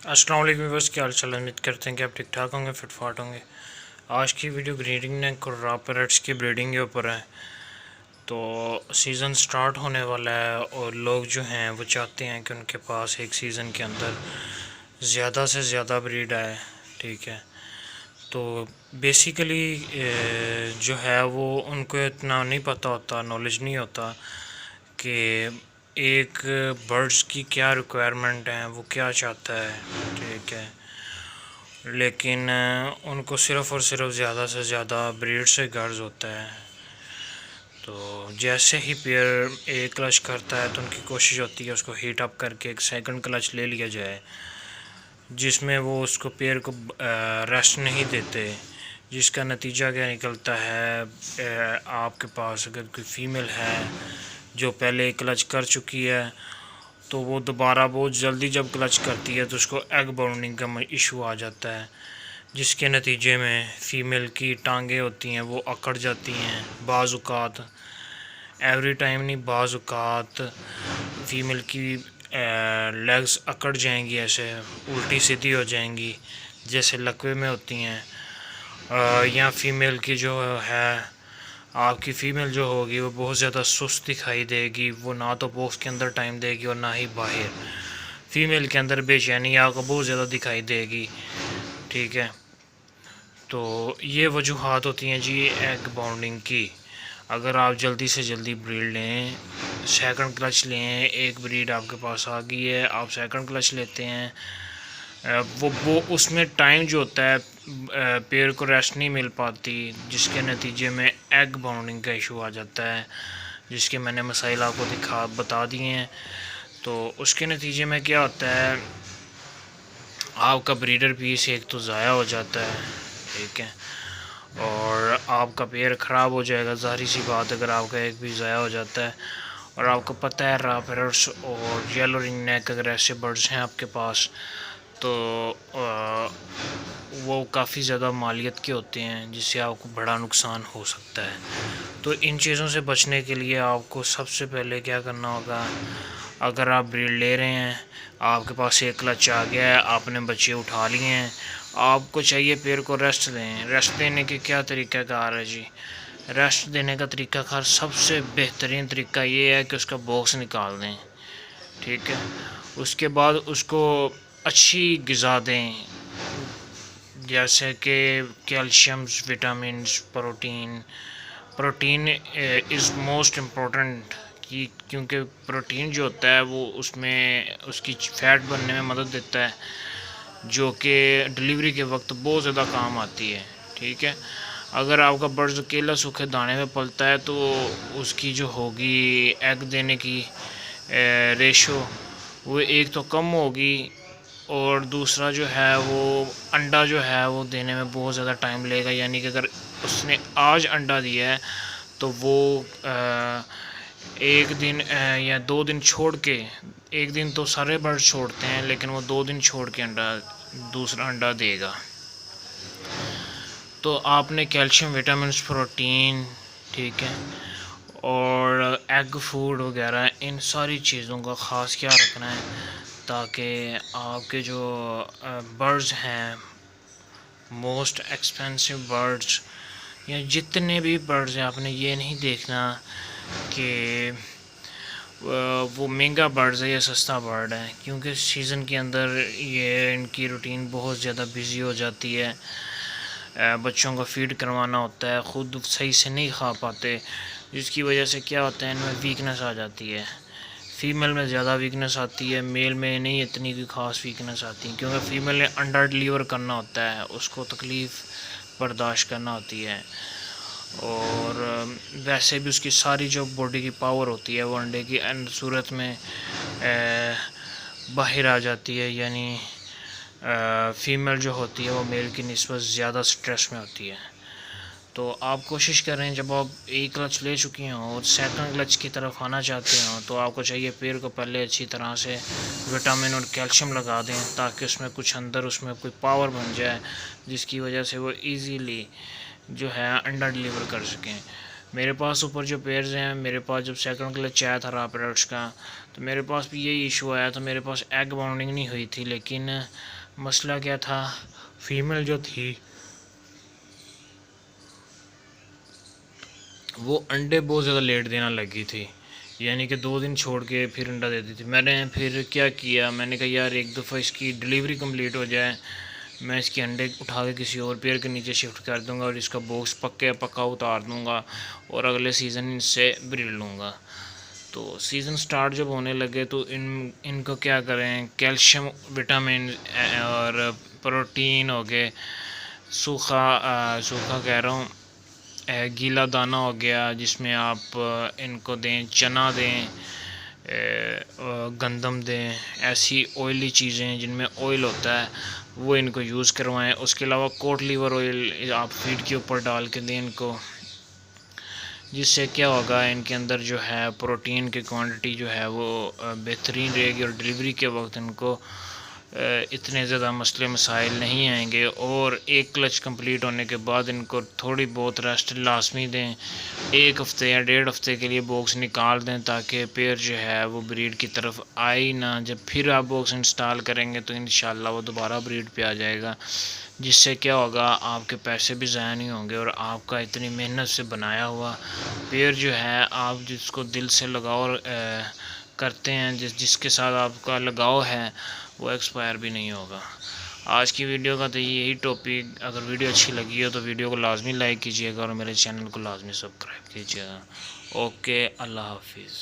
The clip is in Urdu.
السلام علیکم ویورز، کیا حال چال ہے؟ امید کرتے ہیں کہ آپ ٹھیک ٹھاک ہوں گے، فٹ فاٹ ہوں گے۔ آج کی ویڈیو گریڈنگ نیک اور را پیرٹس کی بریڈنگ کے اوپر ہے۔ تو سیزن سٹارٹ ہونے والا ہے اور لوگ جو ہیں وہ چاہتے ہیں کہ ان کے پاس ایک سیزن کے اندر زیادہ سے زیادہ بریڈ آئے، ٹھیک ہے۔ تو بیسیکلی جو ہے وہ ان کو اتنا نہیں پتہ ہوتا، نالج نہیں ہوتا کہ ایک برڈز کی کیا ریکوائرمنٹ ہیں، وہ کیا چاہتا ہے، ٹھیک ہے۔ لیکن ان کو صرف اور صرف زیادہ سے زیادہ بریڈ سے غرض ہوتا ہے۔ تو جیسے ہی پیئر ایک کلچ کرتا ہے تو ان کی کوشش ہوتی ہے اس کو ہیٹ اپ کر کے ایک سیکنڈ کلچ لے لیا جائے، جس میں وہ اس کو پیئر کو ریسٹ نہیں دیتے، جس کا نتیجہ کیا نکلتا ہے، آپ کے پاس اگر کوئی فیمیل ہے جو پہلے کلچ کر چکی ہے تو وہ دوبارہ بہت جلدی جب کلچ کرتی ہے تو اس کو ایگ باؤنڈنگ کا ایشو آ جاتا ہے، جس کے نتیجے میں فیمیل کی ٹانگیں ہوتی ہیں وہ اکڑ جاتی ہیں۔ بعض اوقات، ایوری ٹائم نہیں، بعض اوقات فیمیل کی لیگز اکڑ جائیں گی، ایسے الٹی سیدھی ہو جائیں گی جیسے لکوے میں ہوتی ہیں، یا فیمیل کی جو ہے، آپ کی فیمیل جو ہوگی وہ بہت زیادہ سست دکھائی دے گی، وہ نہ تو پوسٹ کے اندر ٹائم دے گی اور نہ ہی باہر۔ فیمیل کے اندر بے چینی آپ کو بہت زیادہ دکھائی دے گی، ٹھیک ہے۔ تو یہ وجوہات ہوتی ہیں جی ایگ باؤنڈنگ کی۔ اگر آپ جلدی سے جلدی بریڈ لیں، سیکنڈ کلچ لیں، ایک بریڈ آپ کے پاس آ گئی ہے، آپ سیکنڈ کلچ لیتے ہیں، وہ اس میں ٹائم جو ہوتا ہے پیئر کو ریسٹ نہیں مل پاتی، جس کے نتیجے میں ایگ باؤنڈنگ کا ایشو آ جاتا ہے، جس کے میں نے مسائل آپ کو بتا دیے ہیں۔ تو اس کے نتیجے میں کیا ہوتا ہے، آپ کا بریڈر پیس ایک تو ضائع ہو جاتا ہے، ٹھیک ہے، اور آپ کا پیئر خراب ہو جائے گا، ظاہری سی بات اگر آپ کا ایک بھی ضائع ہو جاتا ہے۔ اور آپ کو پتہ ہے را پیرٹس اور یلو رنگ نیک اگر ایسے برڈز ہیں آپ کے پاس تو وہ کافی زیادہ مالیت کے ہوتے ہیں، جس سے آپ کو بڑا نقصان ہو سکتا ہے۔ تو ان چیزوں سے بچنے کے لیے آپ کو سب سے پہلے کیا کرنا ہوگا، اگر آپ بریڈ لے رہے ہیں، آپ کے پاس ایک کلچ آ گیا ہے، آپ نے بچے اٹھا لیے ہیں، آپ کو چاہیے پیئر کو ریسٹ دیں۔ ریسٹ دینے کے کیا طریقہ کار ہے جی؟ ریسٹ دینے کا طریقہ کار سب سے بہترین طریقہ یہ ہے کہ اس کا باکس نکال دیں، ٹھیک ہے۔ اس کے بعد اس کو اچھی غذا دیں، جیسے کہ calciums, vitamins, protein is most important, کیونکہ پروٹین جو ہوتا ہے وہ اس میں اس کی فیٹ بننے میں مدد دیتا ہے، جو کہ ڈلیوری کے وقت بہت زیادہ کام آتی ہے، ٹھیک ہے۔ اگر آپ کا برڈ اکیلا سوکھے دانے میں پلتا ہے تو اس کی جو ہوگی ایگ دینے کی ریشو وہ ایک تو کم ہوگی، اور دوسرا جو ہے وہ انڈا جو ہے وہ دینے میں بہت زیادہ ٹائم لے گا، یعنی کہ اگر اس نے آج انڈا دیا ہے تو وہ ایک دن یا 2 دن چھوڑ کے، ایک دن تو سارے برڈ چھوڑتے ہیں لیکن وہ 2 دن چھوڑ کے دوسرا انڈا دے گا۔ تو آپ نے کیلشیم، وٹامنس، پروٹین، ٹھیک ہے، اور ایگ فوڈ وغیرہ ان ساری چیزوں کا خاص خیال رکھنا ہے، تاکہ آپ کے جو برڈز ہیں، موسٹ ایکسپینسو برڈز یا جتنے بھی برڈز ہیں، آپ نے یہ نہیں دیکھنا کہ وہ مہنگا برڈز ہے یا سستا برڈ ہے، کیونکہ سیزن کے اندر یہ ان کی روٹین بہت زیادہ بزی ہو جاتی ہے، بچوں کو فیڈ کروانا ہوتا ہے، خود صحیح سے نہیں کھا پاتے، جس کی وجہ سے کیا ہوتا ہے ان میں ویکنس آ جاتی ہے۔ فیمیل میں زیادہ ویکنس آتی ہے، میل میں نہیں اتنی کوئی خاص ویکنس آتی، کیونکہ فیمیل نے انڈا ڈلیور کرنا ہوتا ہے، اس کو تکلیف برداشت کرنا ہوتی ہے، اور ویسے بھی اس کی ساری جو باڈی کی پاور ہوتی ہے وہ انڈے کی صورت میں باہر آ جاتی ہے، یعنی فیمیل جو ہوتی ہے وہ میل کی نسبت زیادہ سٹریس میں ہوتی ہے۔ تو آپ کوشش کریں جب آپ ایک کلچ لے چکی ہوں اور سیکنڈ کلچ کی طرف آنا چاہتے ہوں تو آپ کو چاہیے پیئر کو پہلے اچھی طرح سے وٹامن اور کیلشیم لگا دیں، تاکہ اس میں کچھ اندر اس میں کوئی پاور بن جائے، جس کی وجہ سے وہ ایزیلی جو ہے انڈا ڈلیور کر سکیں۔ میرے پاس اوپر جو پیئرز ہیں، میرے پاس جب سیکنڈ کلچ آیا تھا را پیرٹس کا تو میرے پاس بھی یہی ایشو آیا، تو میرے پاس ایگ باؤنڈنگ نہیں ہوئی تھی، لیکن مسئلہ کیا تھا، فیمیل جو تھی وہ انڈے بہت زیادہ لیٹ دینا لگی تھی، یعنی کہ 2 دن چھوڑ کے پھر انڈا دیتی تھی۔ میں نے پھر کیا کیا، میں نے کہا یار ایک دفعہ اس کی ڈیلیوری کمپلیٹ ہو جائے، میں اس کے انڈے اٹھا کے کسی اور پیئر کے نیچے شفٹ کر دوں گا اور اس کا باکس پکا اتار دوں گا اور اگلے سیزن ان سے بریڈ لوں گا۔ تو سیزن سٹارٹ جب ہونے لگے تو ان کو کیا کریں، کیلشیم، وٹامن اور پروٹین ہو گئے، سوکھا کہہ رہا ہوں، گیلا دانہ ہو گیا جس میں آپ ان کو دیں، چنا دیں، گندم دیں، ایسی آئلی چیزیں جن میں آئل ہوتا ہے وہ ان کو یوز کروائیں۔ اس کے علاوہ کوٹ لیور آئل آپ فیڈ کے اوپر ڈال کے دیں ان کو، جس سے کیا ہوگا، ان کے اندر جو ہے پروٹین کی کوانٹٹی جو ہے وہ بہترین رہے گی اور ڈیلیوری کے وقت ان کو اتنے زیادہ مسائل نہیں آئیں گے۔ اور ایک کلچ کمپلیٹ ہونے کے بعد ان کو تھوڑی بہت ریسٹ لازمی دیں، 1 ہفتے یا 1.5 ہفتے کے لیے باکس نکال دیں تاکہ پیئر جو ہے وہ بریڈ کی طرف آئی نہ۔ جب پھر آپ باکس انسٹال کریں گے تو انشاءاللہ وہ دوبارہ بریڈ پہ آ جائے گا، جس سے کیا ہوگا، آپ کے پیسے بھی ضائع نہیں ہوں گے اور آپ کا اتنی محنت سے بنایا ہوا پیئر جو ہے، آپ جس کو دل سے لگاؤ کرتے ہیں، جس کے ساتھ آپ کا لگاؤ ہے، وہ ایکسپائر بھی نہیں ہوگا۔ آج کی ویڈیو کا تو یہی ٹاپک، اگر ویڈیو اچھی لگی ہو تو ویڈیو کو لازمی لائک کیجیے گا اور میرے چینل کو لازمی سبسکرائب کیجیے گا۔ اوکے، اللہ حافظ۔